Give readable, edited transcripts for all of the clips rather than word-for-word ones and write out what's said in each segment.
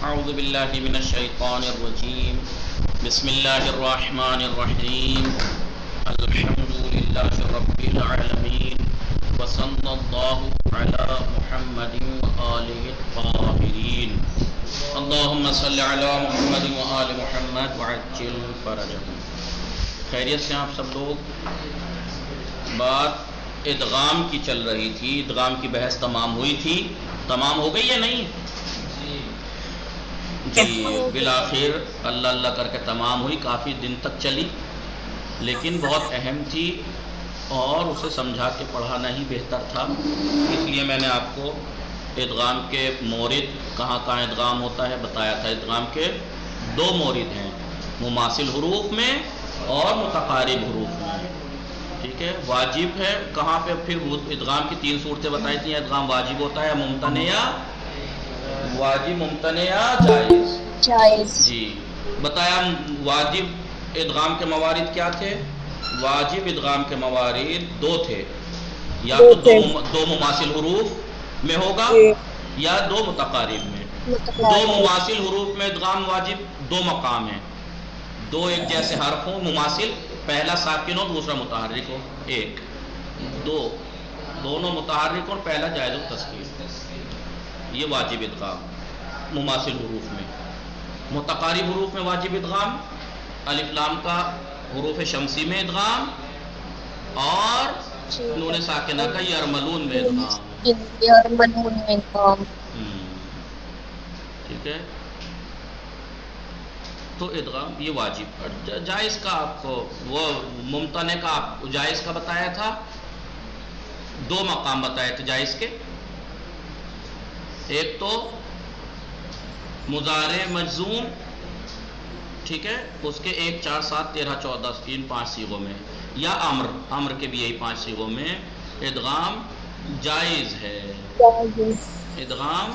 أعوذ بالله من الشيطان الرجيم بسم الله الرحمن الرحيم الحمد لله رب العالمين وصلى الله على محمد وآله الطاهرين اللهم صل على محمد وآل محمد وعجل فرجهم. خیریت سے آپ سب لوگ؟ بات ادغام کی چل رہی تھی، ادغام کی بحث تمام ہوئی تھی، تمام ہو گئی یا نہیں؟ جی بالآخر اللہ اللہ کر کے تمام ہوئی، کافی دن تک چلی لیکن بہت اہم تھی اور اسے سمجھا کے پڑھانا ہی بہتر تھا. اس لیے میں نے آپ کو ادغام کے مورد کہاں کہاں ادغام ہوتا ہے بتایا تھا. ادغام کے دو مورد ہیں، مماثل حروف میں اور متقارب حروف میں. ٹھیک ہے، واجب ہے کہاں پہ؟ پھر ادغام کی تین صورتیں بتائی تھیں. ادغام واجب ہوتا ہے ممتنع یا واجب، ممتنع یا جائز. جی بتایا واجب ادغام کے موارد کیا تھے؟ واجب ادغام کے موارد دو تھے، یا تو دو مماثل حروف میں ہوگا یا دو متقارب میں. دو مماثل حروف میں ادغام واجب، دو مقام ہیں، دو ایک جیسے حرف ہوں مماثل، پہلا ساکن ہو دوسرا متحرک ہو، ایک دو دونوں متحرک اور پہلا جائز التسکین، یہ واجب ادغام مماثل حروف میں. متقارب حروف میں واجب ادغام الف لام کا حروف شمسی میں ادغام اور نون ساکنہ کا یرملون میں ادغام. ٹھیک ہے، تو ادغام یہ واجب. جائز کا آپ کو وہ ممتنع کا آپ جائز کا بتایا تھا، دو مقام بتائے تھے جائز کے. ایک تو مضارع مجزوم، ٹھیک ہے، اس کے 1 4 7 13 14 ان 5 صیغوں میں، یا امر کے بھی یہی 5 صیغوں میں ادغام جائز ہے. ادغام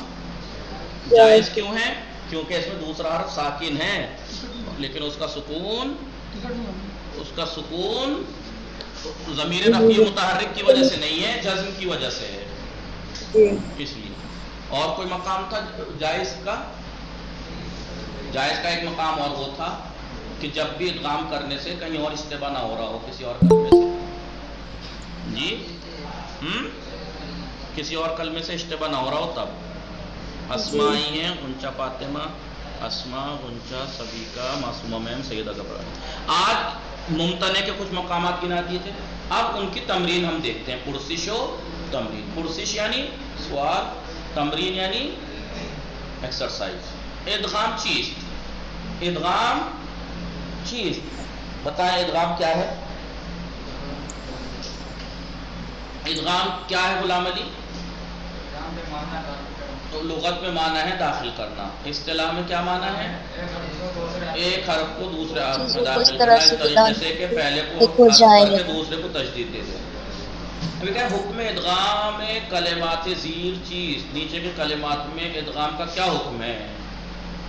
جائز کیوں ہے؟ کیونکہ اس میں دوسرا حرف ساکن ہے لیکن اس کا سکون ضمیر رفعی متحرک کی وجہ سے نہیں ہے، جزم کی وجہ سے ہے، اس لیے. اور کوئی مقام تھا جائز کا؟ جائز کا ایک مقام اور وہ تھا کہ جب بھی ادغام کرنے سے کہیں اور اشتباہ نہ ہو رہا ہو کسی اور کلمے سے. جی کسی اور کلمے سے اشتباہ نہ ہو رہا ہو تب. اسماء ہی ہیں، غنچہ فاطمہ، اسماء، غنچہ، صبیکہ، معصومہ میم، سیدہ گبرا. آج ممتنع کے کچھ مقامات گنا دیے تھے، اب ان کی تمرین ہم دیکھتے ہیں. پرسش و تمرین. پرسش یعنی سوال، تمرین یعنی ایکسرسائز. ادغام چیز بتائیں ادغام کیا ہے؟ ادغام کیا ہے غلام علی؟ تو لغت میں معنی ہے داخل کرنا، اصطلاح میں کیا معنی ہے؟ ایک حرف کو دوسرے حرف میں داخل کرنا، اس طریقے سے کہ پہلے کو حرف کر کے دوسرے کو تجدید دے دیں. ابھی کیا حکم ادغام کلمات زیر چیز، نیچے کے کلمات میں ادغام کا کیا حکم ہے؟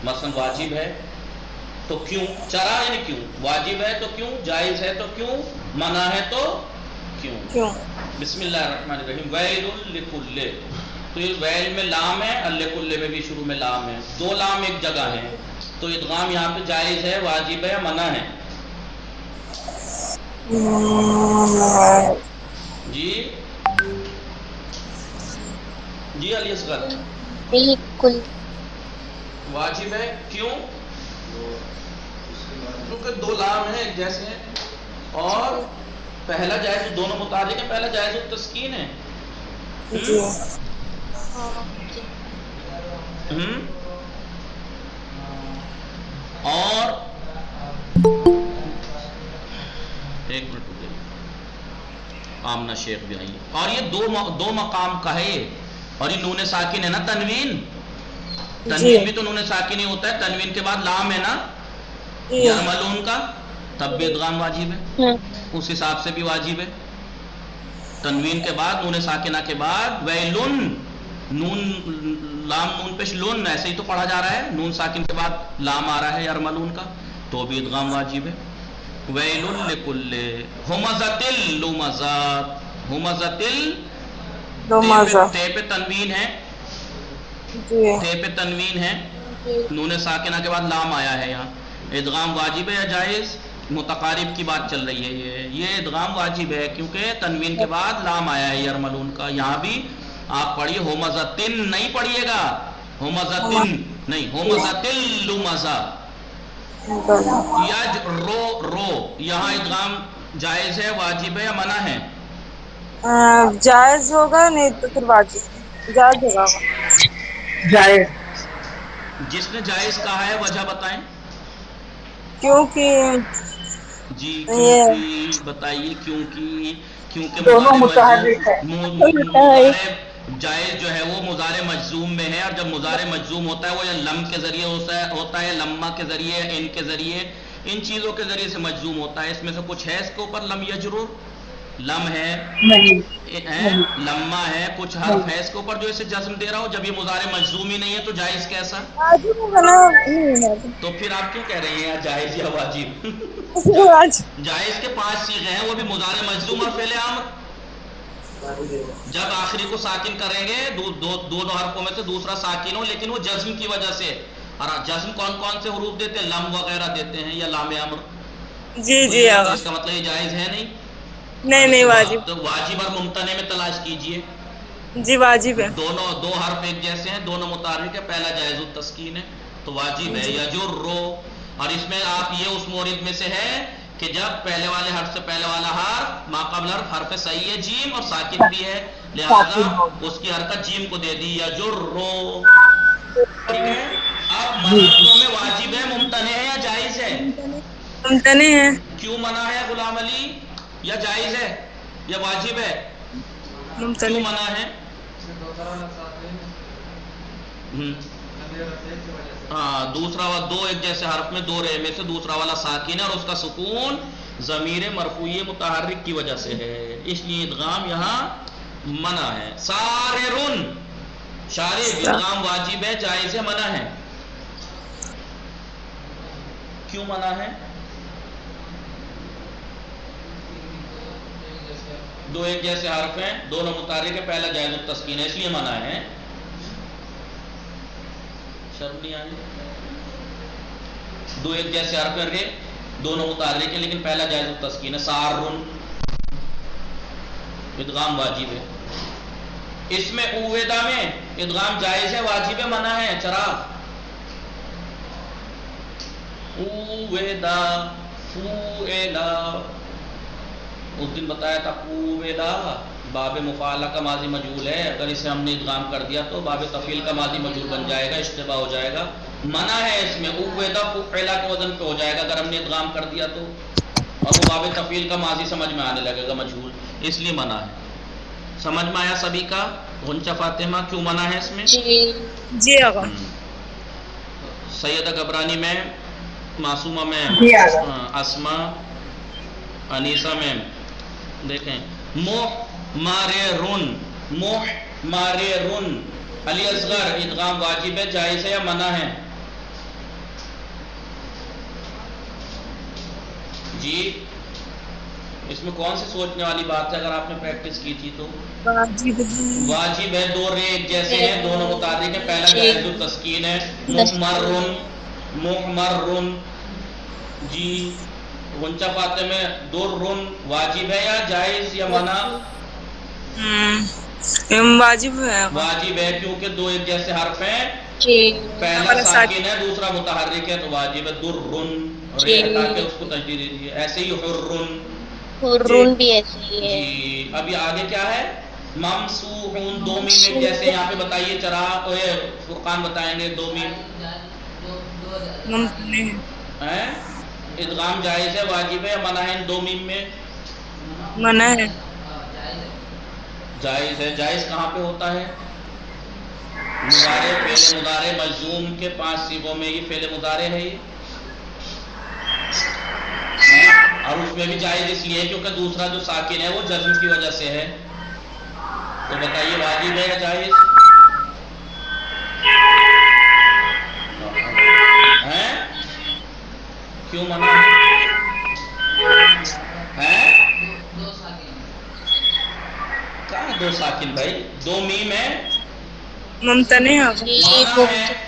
مثلا واجب ہے تو کیوں؟ چرا یعنی کیوں. واجب ہے تو کیوں؟ جائز ہے تو کیوں؟ منع ہے تو کیوں؟ بسم اللہ الرحمن الرحیم. ویل لکل، تو یہ ویل میں لام ہے، الکل میں بھی شروع میں لام ہے، دو لام ایک جگہ ہیں، تو ادغام یہاں پہ جائز ہے، واجب ہے یا منع ہے؟ جی علی اصغر، بالکل واجب ہے. کیوں؟ کیونکہ دو لام ہیں ایک جیسے ہیں اور پہلا جائز، دونوں متعلق ہیں، پہلا جائز التسکین ہے. اور ایک منٹ رکے، آمنہ شیخ بھی آئی. اور یہ دو مقام کا ہے یہ، اور یہ نون ساکن ہے نا. تنوین بھی تو نون ساکن ہی ہوتا ہے، تنوین کے بعد لام ہے نا یرملون کا، تب بھی ادغام واجب ہے، اس حساب سے بھی واجب ہے. تنوین کے بعد نون ساکنہ کے بعد ویلن، نون لام نون پیش لون، ایسے ہی تو پڑھا جا رہا ہے، نون ساکن کے بعد لام آ رہا ہے یرملون کا، تو بھی ادغام واجب ہے. ویل لکل ہمزۃ اللمزات. ہمزۃ تے پہ تنوین ہے، تے پہ تنوین ہے نون ساکنہ کے بعد لام آیا ہے یہاں. ادغام واجب ہے یا جائز؟ متقارب کی بات چل رہی ہے. یہ ادغام واجب ہے کیونکہ تنوین کے بعد لام آیا ہے یرملون کا. یہاں بھی آپ پڑھیے ہومزتن نہیں پڑھیے گا، ہومزتن نہیں، ہومزتل لمزہ. یج رو رو، یہاں ادغام جائز ہے، واجب ہے یا منع ہے؟ جائز ہوگا، نہیں تو پھر واجب جائز ہوگا. جائز. جس نے جائز کہا ہے وجہ بتائیں. کیونکہ جی یہ کیونکہ بتائیے کیونکہ دونوں مضارع متحرک ہے. مضارع جائز جو ہے وہ مضارع مجزوم میں ہے، اور جب مضارع مجزوم ہوتا ہے وہ یا لم کے ذریعے ہوتا ہے، لمہ کے ذریعے، ان کے ذریعے، ان چیزوں کے ذریعے سے مجزوم ہوتا ہے. اس میں سے کچھ ہے اس کے اوپر لم یجرور، لم ہے، نہیں لمہ ہے، کچھ حرف ہے اس کے اوپر جو اسے جزم دے رہا ہو. جب یہ مضارع مجزوم ہی نہیں ہے تو جائز کیسا؟ واجب ہوگا نا. نہیں ہے تو پھر آپ کیوں کہہ رہے ہیں یا جائز یا واجب؟ جائز کے 5 صیغے ہیں، وہ بھی مضارع مجزوم اور فعل امر. جب آخری کو ساکن کریں گے، دونوں حرفوں میں سے دوسرا ساکن ہو لیکن وہ جزم کی وجہ سے. اور جزم کون کون سے حروف دیتے ہیں؟ لم وغیرہ دیتے ہیں یا لام امر. جی تو جی آقا. اس کا مطلب یہ جائز ہے نہیں. نہیں نہیں واجب. تو واجب اور ممتنع میں تلاش کیجئے. جی واجب ہے. دونوں دو حرف ایک جیسے ہیں، دونوں متحرک ہے. پہلا جائز التسکین ہے تو واجب ہے. یجرو، اور اس میں آپ یہ اس مورد میں سے ہے کہ جب پہلے والے حرف سے پہلے والا حرف ما قبل حرف صحیح ہے جیم اور ساکن بھی ہے، لہذا اس کی حرکت جیم کو دے دی. یجرو، ٹھیک ہے. اب منع میں واجب ہے، ممتنع ہے یا جائز ہے؟ ممتنع ہے. کیوں منع ہے غلام علی؟ یا جائز ہے یا واجب ہے؟ کیوں ممتنع. منع ہے؟ ہاں، دوسرا دو ایک جیسے حرف میں دو رے میں سے دوسرا والا ساکن ہے اور اس کا سکون ضمیر مرفوع متحرک کی وجہ سے ہے، اس لیے ادغام یہاں منع ہے. ساررن، شارب، ادغام واجب ہے، جائز ہے، منع ہے؟ کیوں منع ہے؟ دو ایک جیسے حرف ہیں، دونوں متحرک ہے، پہلا جائز التسکین ہے، اس لیے منع ہے. شرم نہیں آئی؟ دو ایک جیسے حرف ہیں، دونوں متحرک ہیں لیکن پہلا جائز التسکین ہے. سارن، ادغام واجب ہے. اس میں اویدا میں ادغام جائز ہے، واجب ہے، منع ہے؟ چراغ. اویدا، فویلا، اس دن بتایا تھا اویلا باب مفعلہ کا ماضی مجہول ہے، اگر اسے ہم نے ادغام کر دیا تو باب تفعیل کا ماضی مجہول بن جائے گا، اشتباہ ہو جائے گا. منع ہے اس میں، اویدا فعلا کے وزن پہ ہو جائے گا اگر ہم نے ادغام کر دیا تو، اور وہ باب تفعیل کا ماضی سمجھ میں آنے لگے گا مجہول، اس لیے منع ہے. سمجھ میں آیا سبھی کا؟ غنچہ فاطمہ کیوں منع ہے اس میں؟ جی آقا. سیدہ گبرانی میں، معصومہ میں، جی آقا. اسما، انیسہ میں دیکھیں. موہ مارے رن، موہ مارے رن، علی اصغر، ادغام واجب ہے، جائز ہے یا منع ہے؟ جی اس میں کون سی سوچنے والی بات ہے اگر آپ نے پریکٹس کی تھی تو؟ واجب ہے، دو رے ایک جیسے ہیں، دونوں متحرک ہیں، پہلا جائز التسکین ہے. محمرن، محمرن. جی غنچہ فاطمہ میں دو رن واجب ہے یا جائز یا منع؟ واجب ہے. واجب ہے کیونکہ دو ایک جیسے حرف ہیں، پہلا ساکن ہے دوسرا متحرک ہے تو واجب ہے. درن، رے ہٹا کے اس کو تشدید دیجیے. ایسے ہی حرن، حرون بھی ایسے ہی ہے. جی اب یہ آگے کیا ہے؟ ممسوحون، دو میم ایک جیسے. یہاں پہ بتائیے چراغ فرقان بتائیں گے. دو میم ادغام جائز ہے، واجب ہے، منع ہے؟ ان دو میم میں منع ہے. جائز ہے. جائز کہاں پہ ہوتا ہے؟ مضارع، فعل مضارع مجزوم کے 5 صیغوں میں یہ فعل مضارع ہے یہ، اور اس میں بھی جائز اس لیے کیونکہ دوسرا جو ساکن ہے وہ جزم کی وجہ سے ہے. تو بتائیے واجب ہے یا جائز؟ کیوں منع ہے؟ کہاں ہے دو ساکن بھائی؟ دو میم ہے، ممتنع ہے. منع ہے.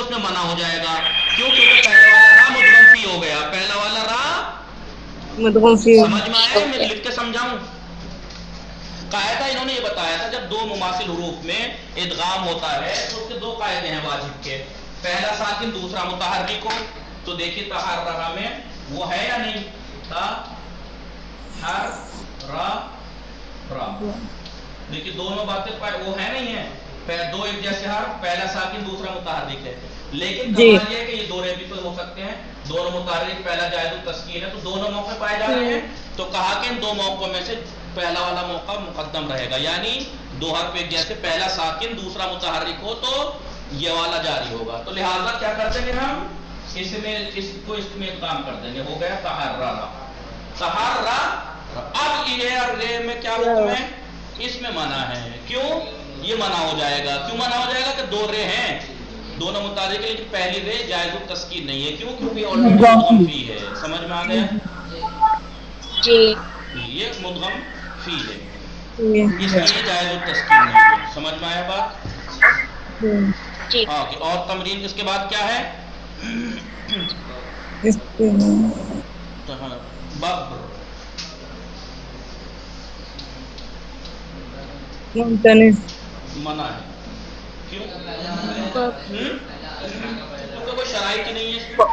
اس میں منع ہو جائے گا. کیوں؟ کیونکہ پہلے والا را مدغم فی ہو گیا. پہلا والا را مدغم فی سمجھ میں آیا؟ میں لکھ کے سمجھاؤں. قاعدہ انہوں نے یہ بتایا تھا جب دو مماثل حروف میں ادغام ہوتا ہے تو اس کے دو قاعدے ہیں واجب کے. پہلا ساکن دوسرا متحرک ہو. تو دیکھیے تحررہ میں وہ ہے یا نہیں؟ دیکھیے دونوں باتیں وہ ہے نہیں ہے. دو ایک جیسے حرف، پہلا ساکن دوسرا متحرک ہے. لیکن کمال یہ ہے کہ یہ دو بھی تو ہو سکتے ہیں. دونوں متحرک، پہلا جائز التسکین ہے تو دونوں موقع پائے جا رہے ہیں. تو کہا کہ ان دو موقعوں میں سے پہلا والا موقع مقدم رہے گا. یعنی دو حرف ایک جیسے پہلا ساکن دوسرا متحرک ہو تو یہ والا جاری ہوگا. تو لہٰذا کیا کر دیں گے ہم؟ اس میں ادغام کر دیں گے. ہو گیا تحررہ. اب یہ اور رے میں کیا حکم ہے؟ اس میں منع ہے. کیوں یہ منع ہو جائے گا؟ کیوں منع ہو جائے گا؟ کہ دو رے ہیں دونوں متحرک، لیکن پہلی رے جائز التسکین نہیں ہے. کیوں؟ کیونکہ آلریڈی مدغم فی ہے. سمجھ میں آ گیا؟ جی یہ مدغم فی ہے جی اس لیے جائز التسکین نہیں ہے. سمجھ میں آیا بات؟ جی ہاں. اور تمرین اس کے بعد کیا ہے؟ اس کے ببر ممتنع منع ہے. کیوں؟ کیونکہ کوئی شرائط ہی نہیں ہے اس میں.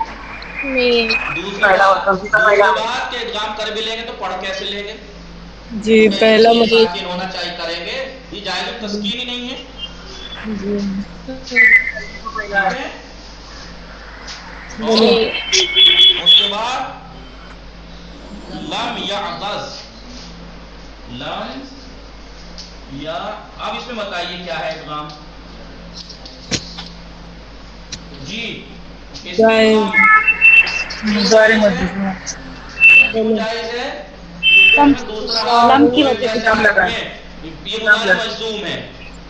نہیں دوسری بات کہ ادغام کر بھی لیں گے تو پڑھ کیسے لیں گے؟ جی پہلا یہ جی ساکن ہونا چاہیے کریں گے. یہ جائز التسکین ہی نہیں ہے. جی ٹھیک ہے. اور اس کے بعد لم یعغز. لم یا اب اس میں بتائیے کیا ہے ادغام؟ جی اس میں ادغام ظاہر جائز ہے. مجلس کیوں جائز ہے؟ کیونکہ اس میں دوسرا لم کی دو وجہ سے جیسے کم حرف لگا میں یہ مضارع مجزوم ہے.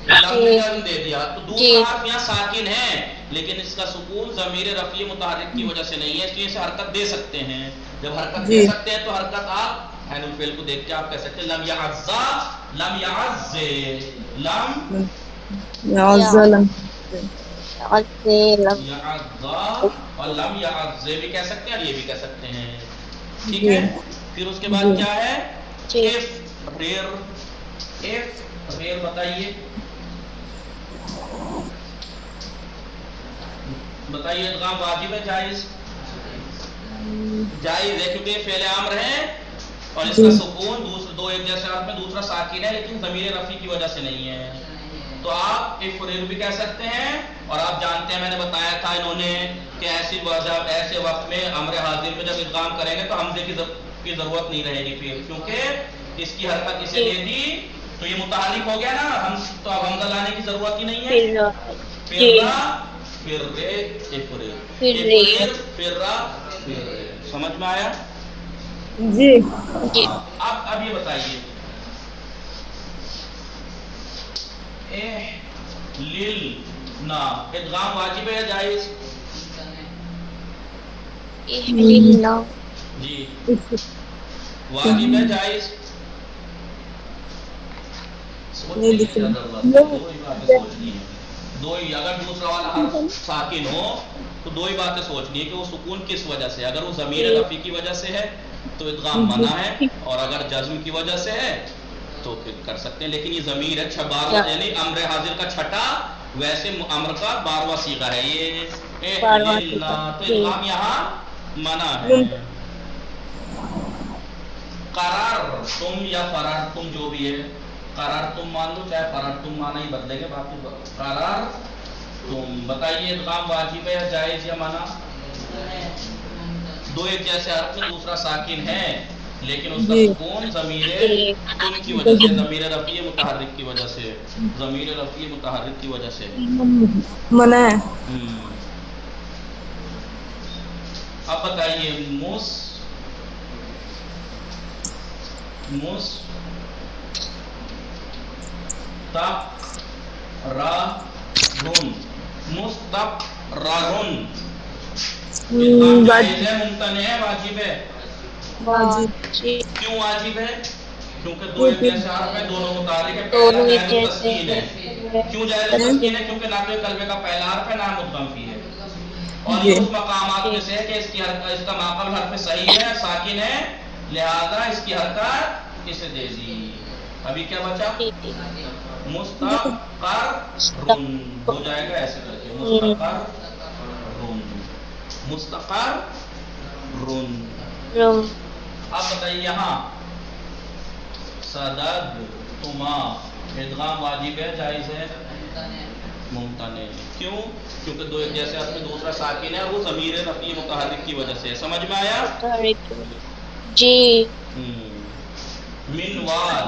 لم نے جزم دے دیا تو دوسرا حرف یہاں ساکن ہے لیکن اس کا سکون ضمیر رفعی متحرک کی وجہ سے نہیں ہے. اس لیے اسے حرکت دے سکتے ہیں. جب حرکت دے سکتے ہیں تو حرکت آپ عین الفعل کو دیکھ کے آپ کہہ سکتے ہیں لم یعزا لم یعز لم یعزل یعزا اور لم یعز بھی کہہ سکتے ہیں اور یہ بھی کہہ سکتے ہیں. ٹھیک ہے. پھر اس کے بعد کیا ہے؟ ایف ریر بتائیے ادغام واجب ہے جائز؟ جائز ہے کیونکہ یہ فعل امر ہے اور اس کا سکون دو ایک جیسے حرف میں دوسرا ساکن ہے لیکن ضمیر رفعی کی وجہ سے نہیں ہے. تو آپ ایف ریر بھی کہہ سکتے ہیں. اور آپ جانتے ہیں میں نے بتایا تھا انہوں نے کہ ایسے وقت میں امر حاضر میں جب ادغام کریں گے تو حمزے کی ضرورت نہیں رہے گی پھر کیونکہ اس کی حرکت اسے دے دی تو یہ متحرک ہو گیا نا. ہم تو اب حمزہ لانے کی ضرورت ہی نہیں ہے. پھر رے پھر را سمجھ میں آیا؟ جی اب یہ بتائیے نا ادغام واجب ہے یا جائز؟ جی واجب ہے جائز؟ سوچنے کی کیا ضرورت ہے؟ دو ہی باتیں سوچنی ہے. دو ہی. اگر دوسرا والا حرف ساکن ہو تو دو ہی باتیں سوچنی ہے کہ وہ سکون کس وجہ سے. اگر وہ ضمیر رفعی کی وجہ سے ہے تو ادغام منع ہے اور اگر جزم کی وجہ سے ہے تو پھر کر سکتے ہیں. لیکن یہ ضمیر ہے 12 یعنی امر حاضر کا چھٹا ویسے امر کا 12واں صیغہ ہے یہ. تو ادغام یہاں منع ہے. قرار تم یا فرار تم جو بھی ہے قرار تم مان لو چاہے فرار تم مانا ہی بدلیں گے باقی قرار تم. بتائیے ادغام واجب ہے یا جائز یا منع؟ دو ایک جیسے حرف میں دوسرا ساکن ہے لیکن اس کا سکون ضمیر تم کی وجہ سے ضمیر رفعی متحرک کی وجہ سے ضمیر رفعی متحرک کی وجہ سے منع ہے. اب بتائیے مستقررن ادغام جائز ہے ممتنع ہے واجب ہے؟ کیوں واجب ہے؟ کیونکہ دو ایک جیسے حرف ہے دونوں متحرک ہے. پہلا جائز التسکین ہے. کیوں جائز التسکین ہے؟ کیونکہ نہ تو قلبے کا پہلا حرف ہے نہ مدغم فی ہے. اور جی یہ اس مقامات میں سے ہے کہ اس کا ماقبل حرف صحیح ہے، ساکن ہے، لہذا اس کی حرکت اسے دے دی. ابھی کیا بچا؟ جی جی مستقر ہو جائے گا ایسے کر کے، مستقر مستقر. اب بتائیے یہاں صدد تما ادغام واجب ہے جائز ہے؟ ممتنع. کیوں؟ کیونکہ دو ایک جیسے آپ میں دوسرا ساکن ہے اور وہ ضمیر رفیع متحرک کی وجہ سے. سمجھ میں آیا؟ جی. منوال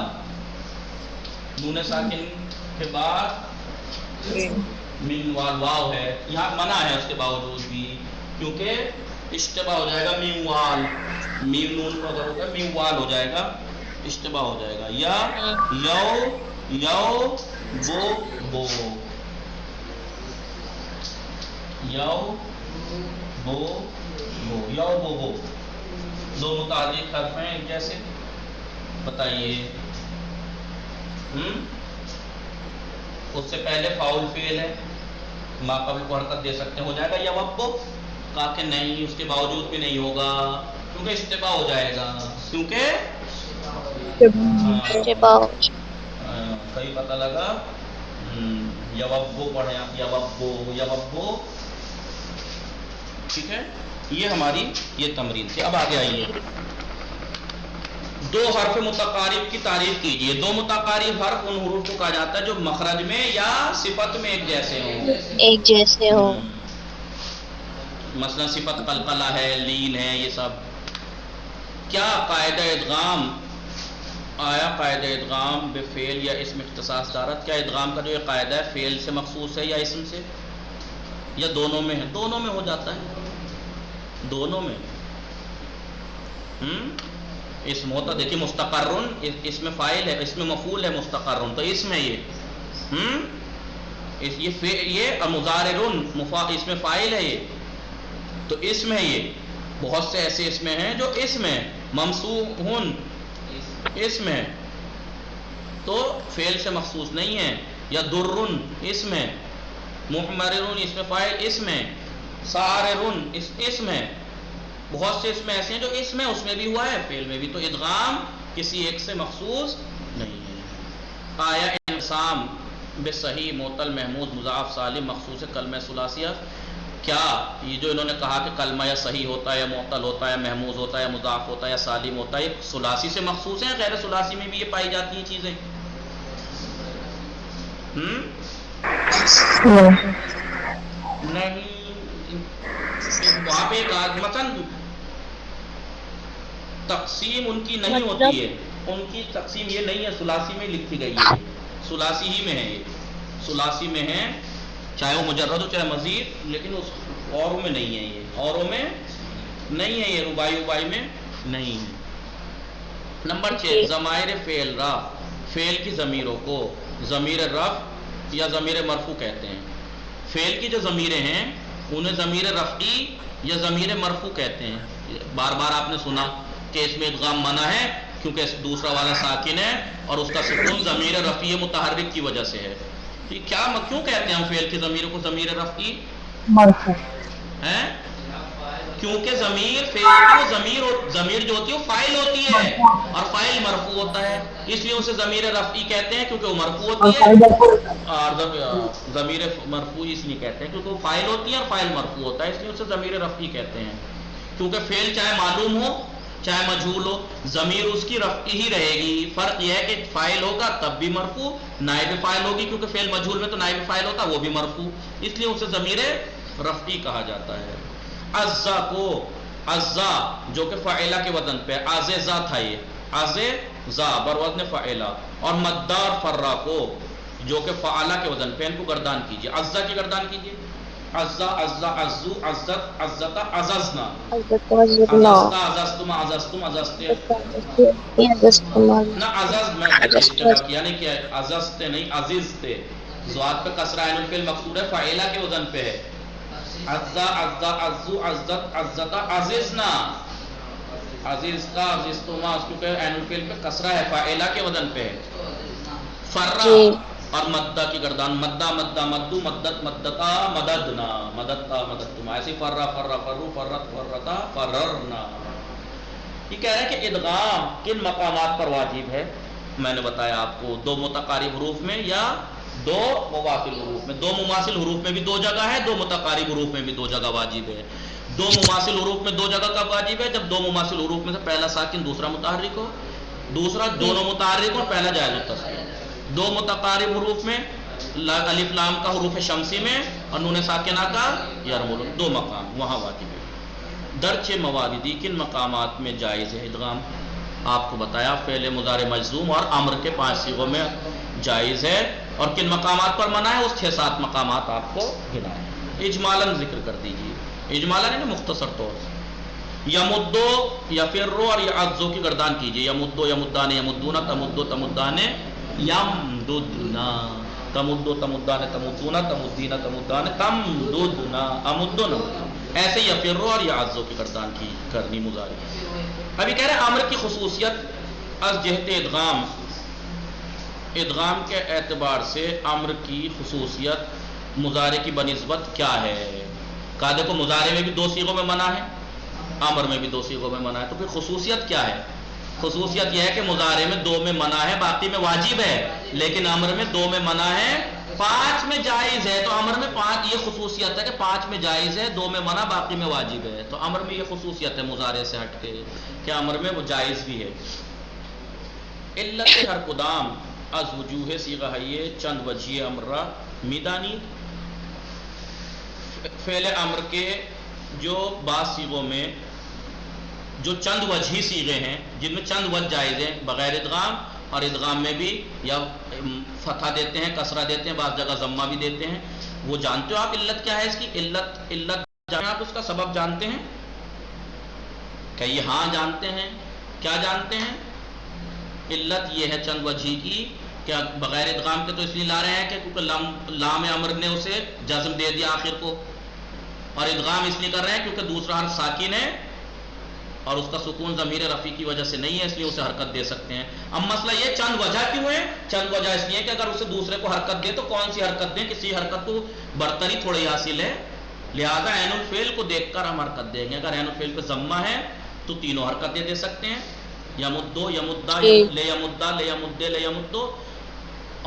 نون ساکن کے بعد جی منوال واو ہے، یہاں منع ہے اس کے باوجود بھی، کیونکہ اشتباہ ہو جائے گا. میوال میم نون اگر ہوگا میوال ہو جائے گا، اشتباہ ہو جائے گا. یا یو بو دو متعلق حرف ہیں ایک جیسے. بتائیے اس سے پہلے فاؤل فعل ہے، ماقبل کو حرکت دے سکتے ہیں، ہو جائے گا یا وبو. کہا کہ نہیں، اس کے باوجود بھی نہیں ہوگا کیونکہ اشتباہ ہو جائے گا. کیونکہ کہیں پتہ لگا یوبو پڑھیں آپ، یوبو. ٹھیک ہے، یہ ہماری یہ تمرین تھی. اب آگے آئیے، دو حرف متقارب کی تعریف کیجئے. دو متقارب حرف ان حروف کو کہا جاتا ہے جو مخرج میں یا صفت میں ایک جیسے ہوں. ایک جیسے ہو. مثلا صفت قلقلہ ہے، لین ہے، یہ سب. کیا قاعدہ ادغام آیا؟ قاعدہ ادغام بفعل یا اسم اختصاص دارت. کیا ادغام کا جو یہ قاعدہ ہے فعل سے مخصوص ہے یا اسم سے یا دونوں میں ہے؟ دونوں میں ہو جاتا ہے، دونوں میں. اسم ہوتا، دیکھیے مستقرن اس میں فاعل ہے، اس میں مفعول ہے. مستقرن تو اسم ہے یہ مضارعن اس میں فاعل ہے، یہ تو اسم ہے. یہ بہت سے ایسے اسم ہیں جو اسم ہے. ممسوحن اسم ہے تو فعل سے مخصوص نہیں ہے. یا درن اسم ہے، محمرن اس میں فاعل اسم ہے، ساررن اسم ہے. بہت سے اسم ایسے ہیں جو اسم ہے، اس میں بھی ہوا ہے، فعل میں بھی. تو ادغام کسی ایک سے مخصوص نہیں ہے. آیا انسام بصحیح معطل محمود مضاعف سالم مخصوص کلمہ ثلاثیہ. کیا یہ جو انہوں نے کہا کہ کلمہ یا صحیح ہوتا ہے یا معطل ہوتا ہے، محموز ہوتا ہے، مضاعف ہوتا ہے یا سالم ہوتا ہے، یہ ثلاثی سے مخصوص ہیں؟ غیر ثلاثی میں بھی یہ پائی جاتی ہیں چیزیں؟ نہیں. وہاں پہ مثلا تقسیم ان کی نہیں ہوتی ہے، ان کی تقسیم یہ نہیں ہے، ثلاثی میں لکھی گئی ہے، ثلاثی ہی میں ہے، یہ ثلاثی میں ہے، چاہے وہ مجرد ہو چاہے مزید، لیکن اس اوروں میں نہیں ہے. یہ اوروں میں نہیں ہے، یہ رباعی میں نہیں ہے. نمبر 6 ضمائر فعل را. فعل کی ضمیروں کو ضمیر رفع یا ضمیر مرفوع کہتے ہیں. فعل کی جو ضمیریں ہیں انہیں ضمیر رفعی یا ضمیر مرفوع کہتے ہیں. بار بار آپ نے سنا کہ اس میں ادغام منع ہے کیونکہ دوسرا والا ساکن ہے اور اس کا سکون ضمیر رفعی متحرک کی وجہ سے ہے. کیا کیوں کہتے ہیں ہم فعل کی ضمیروں کو ضمیر رفعی؟ مرفوع ہیں کیونکہ ضمیر فعل کی ضمیر جو ہوتی ہے وہ فاعل ہوتی ہے اور فاعل مرفوع ہوتا ہے، اس لیے اسے ضمیر رفعی کہتے ہیں کیونکہ وہ مرفوع ہوتی ہے. اور ضمیر مرفوع اس لیے کہتے ہیں کیونکہ وہ فاعل ہوتی ہے اور فاعل مرفوع ہوتا ہے، اس لیے اسے ضمیر رفعی کہتے ہیں. کیونکہ فعل چاہے معلوم ہو چاہے مجہول ہو، ضمیر اس کی رفعی ہی رہے گی. فرق یہ ہے کہ فاعل ہوگا تب بھی مرفوع، نائب فاعل ہوگی کیونکہ فعل مجہول میں تو نائب فاعل ہوتا وہ بھی مرفوع، اس لیے اسے ضمیر رفعی کہا جاتا ہے. عزا کو عزا جو کہ فاعلہ کے وزن پہ عزا تھا، یہ عزا بروزن فاعلہ. اور مدار فرا کو جو کہ فعلہ کے وزن پہ، ان کو گردان کیجیے. عزا کی گردان کیجیے. عزا عزا عزو عزت عزتا عززنا عززتا عززتم عززتم عززتے نہ عزز میں کیا نہیں کیا، عززتے نہیں عزیزتے. زواد پہ کسرہ عین الفعل مقصور ہے، فاعلہ کے وزن پہ ہے. عزا عزا عزو عزت عزتا عززنا عزیزتا عزیزتما، اس کیونکہ عین الفعل پہ کسرہ ہے، فاعلہ کے وزن پہ ہے. فرا اور مدہ کی گردان مدہ مدہ مدو مدت مدتا مددنا مددتا مددتما، ایسے فرہ فرہ فرو فرت فرتا فررنا۔ یہ کہہ رہے ہیں کہ ادغام کن مقامات پر واجب ہے؟ میں نے بتایا آپ کو، دو متقارب حروف میں یا دو مماثل حروف میں۔ دو مماثل حروف میں بھی دو جگہ ہے، دو متقارب حروف میں بھی دو جگہ واجب ہے۔ دو مماثل حروف میں دو جگہ کا واجب ہے جب دو مماثل حروف میں سے پہلا ساکن دوسرا متحرک ہو، دوسرا دونوں متحرک ہو، پہلا جائز التصریح۔ دو متقارب حروف میں الف لام کا حروف شمسی میں اور نون ساکنہ کا یرمل، دو مقام وہاں واجب ہے۔ درچ مواردی کن مقامات میں جائز ہے ادغام؟ آپ کو بتایا فعل مضارع مجزوم اور امر کے 5 صیغوں میں جائز ہے، اور کن مقامات پر منع ہے اس 6-7 مقامات آپ کو گنائے، اجمالاً ذکر کر دیجیے، اجمالاً یعنی مختصر طور سے۔ یمدو یفرو اور یعزو کی گردان کیجیے، یمدو یمدان یمدونا تمدو تمدان یمددنا، تمدو تمدان تمدونا تمدینا تمدان تمددنا امدنا، ایسے یفرو اور یعزو کی گردان کی کرنی مضارع۔ ابھی کہہ رہے ہیں امر کی خصوصیت از جہت ادغام، ادغام کے اعتبار سے امر کی خصوصیت مضارع کی بنسبت کیا ہے؟ کہا دیکھو مضارع میں بھی 2 صیغوں میں منع ہے، امر میں بھی 2 صیغوں میں منع ہے، تو پھر خصوصیت کیا ہے؟ خصوصیت یہ ہے کہ مضارع میں 2 میں منع ہے، باقی میں واجب ہے، لیکن امر میں 2 میں منع ہے، 5 میں جائز ہے۔ تو امر میں 5 یہ خصوصیت ہے کہ 5 میں جائز ہے، 2 میں منع، باقی میں واجب ہے۔ تو امر میں یہ خصوصیت ہے مضارع سے ہٹ کے کہ امر میں وہ جائز بھی ہے۔ علت ہر قدام از وجوہ صیغہ ہے چند وجہ امرہ میدانی، فعل امر کے جو بعض صیغوں میں جو چند وجہی صیغے ہیں جن میں چند وجہ جائز ہیں بغیر ادغام، اور ادغام میں بھی یا فتحہ دیتے ہیں کسرہ دیتے ہیں، بعض جگہ ضمہ بھی دیتے ہیں، وہ جانتے ہو آپ علت کیا ہے اس کی؟ علت جانتے آپ اس کا سبب جانتے ہیں؟ کہیے ہاں جانتے ہیں۔ کیا جانتے ہیں؟ علت یہ ہے چند وجہی کی کہ بغیر ادغام کے تو اس لیے لا رہے ہیں کہ کیونکہ لام امر نے اسے جزم دے دیا آخر کو، اور ادغام اس لیے کر رہے ہیں کیونکہ دوسرا حرف ساکن ہے اور اس کا سکون ضمیر رفیع کی وجہ سے نہیں ہے، اس لیے اسے حرکت دے سکتے ہیں۔ اب مسئلہ یہ چند وجہ کیوں ہے؟ چند وجہ اس لیے کہ اگر اسے دوسرے کو حرکت دے تو کون سی حرکت دیں؟ کسی حرکت کو برتری تھوڑی حاصل ہے، لہذا عین الفعل کو دیکھ کر ہم حرکت دیں گے۔ اگر عین الفعل پہ ضمہ ہے تو تینوں حرکتیں دے سکتے ہیں، یمدو یمدا لے یمدا لے یمدے لے یمدو،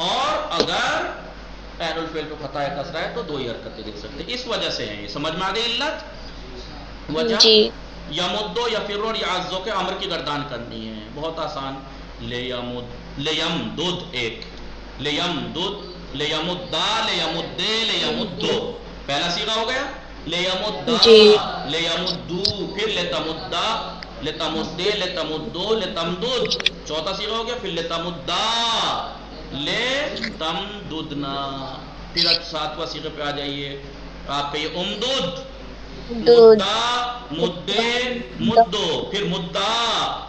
اور اگر عین الفعل پہ فتح کسرہ ہے تو 2 ہی حرکتیں دے سکتے ہیں۔ اس وجہ سے ہیں یہ، سمجھ میں آ گئی علت؟ وجہ جی یمدو یفرو اور یعزو کے امر کی گردان کرنی ہے، بہت آسان۔ لے یمدد ایک، لے یمدد لے یمدا لے یمدے لے یمدو، پہلا صیغہ ہو گیا۔ لے یمدا لے یمدو، پھر لے تمدا لے تمدے لے تمدو لے تمدد، چوتھا صیغہ ہو گیا۔ پھر لے تمدا لے تمددنا، پھر 7واں صیغے پہ آ جائیے آپ کا یہ امدد، مدہ مدے مدو، پھر مدہ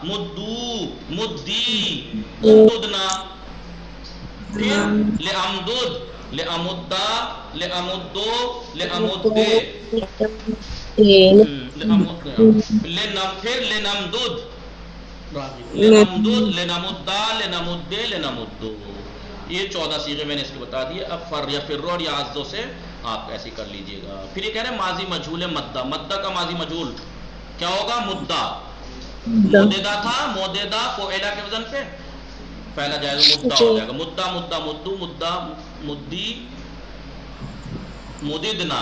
مدو مدی امددنا، پھر لامدد لامدہ لامدو لامدے، پھر لنمدد لنمدد لنمدہ لنمدے لنمدو، یہ 14 صیغے میں نے اس کے بتا دیے۔ اب فر یا فرو اور یعزو سے آپ ایسے کر لیجئے گا۔ پھر یہ کہہ رہے ہیں ماضی مجہول ہے مدہ، مدہ کا ماضی مجہول کیا ہوگا؟ مدہ، موددہ تھا، موددہ فعلہ کے وزن پہ پہلا جائز مدہ ہو جائے گا، مدہ مدہ مدو مدہ مدی مددنا،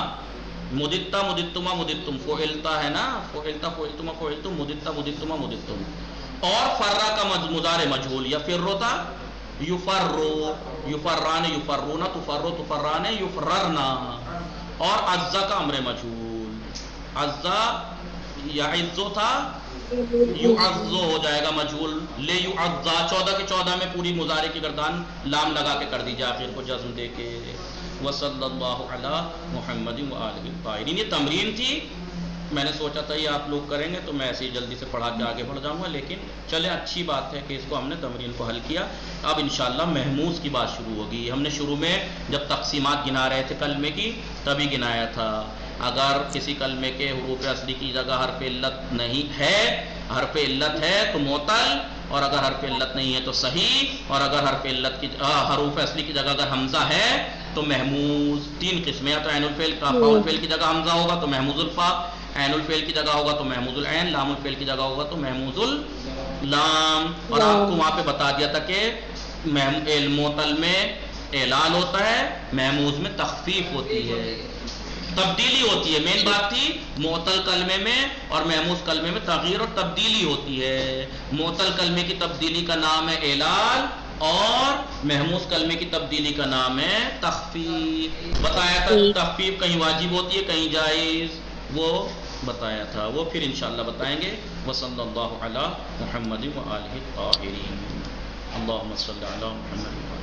مددتا مددتما مددتم، فعلتا ہے نا، فعلتا فعلتما فعلتم، مددتا مددتما مددتم۔ اور فرہ کا مضارع مجہول، یا فرتا یفرو یفران یفرونا تفرو تفران یفررنا، اور عزا کا امر مجہول، عزا یعزو تھا یعزو ہو جائے گا مجہول، لے یعزا، 14 کے 14 میں پوری مضارع کی گردان لام لگا کے کر دیجیے آخر کو جزم دے کے۔ وصلی اللہ علی محمد وآلہ الطاہرین۔ یہ تمرین تھی، میں نے سوچا تھا یہ آپ لوگ کریں گے تو میں ایسے ہی جلدی سے پڑھا کے آگے بڑھ جاؤں گا، لیکن چلے اچھی بات ہے کہ اس کو ہم نے تمرین کو حل کیا۔ اب انشاءاللہ محموز کی بات شروع ہوگی۔ ہم نے شروع میں جب تقسیمات گنا رہے تھے کلمے کی تبھی گنایا تھا، اگر کسی کلمے کے حروف اصلی کی جگہ حرف علت نہیں ہے، حرف علت ہے تو معطل، اور اگر حرف علت نہیں ہے تو صحیح، اور اگر حرف علت کی حروف اصلی کی جگہ اگر حمزہ ہے تو محموز. 3 قسمیں، یا تو عین الفعل کا فاء الفعل کی جگہ حمزہ ہوگا تو محموز الفاء، عین الفعل کی جگہ ہوگا تو محموز العین، لام الفعل کی جگہ ہوگا تو محموز اللام. اور آپ کو وہاں پہ بتا دیا تھا کہ معتل میں اعلان ہوتا ہے، محموز میں تخفیف ہوتی ہے، تبدیلی ہوتی ہے. مین بات تھی معتل کلمے میں اور محموز کلمے میں تغییر اور تبدیلی ہوتی ہے. معتل کلمے کی تبدیلی کا نام ہے اعلان اور محموز کلمے کی تبدیلی کا نام ہے تخفیف. بتایا تھا تخفیف کہیں واجب ہوتی ہے کہیں جائز، وہ بتایا تھا، وہ پھر انشاءاللہ بتائیں گے. وصلی اللہ علی محمد وآلہ الطاہرین. اللہم صلی علی محمد.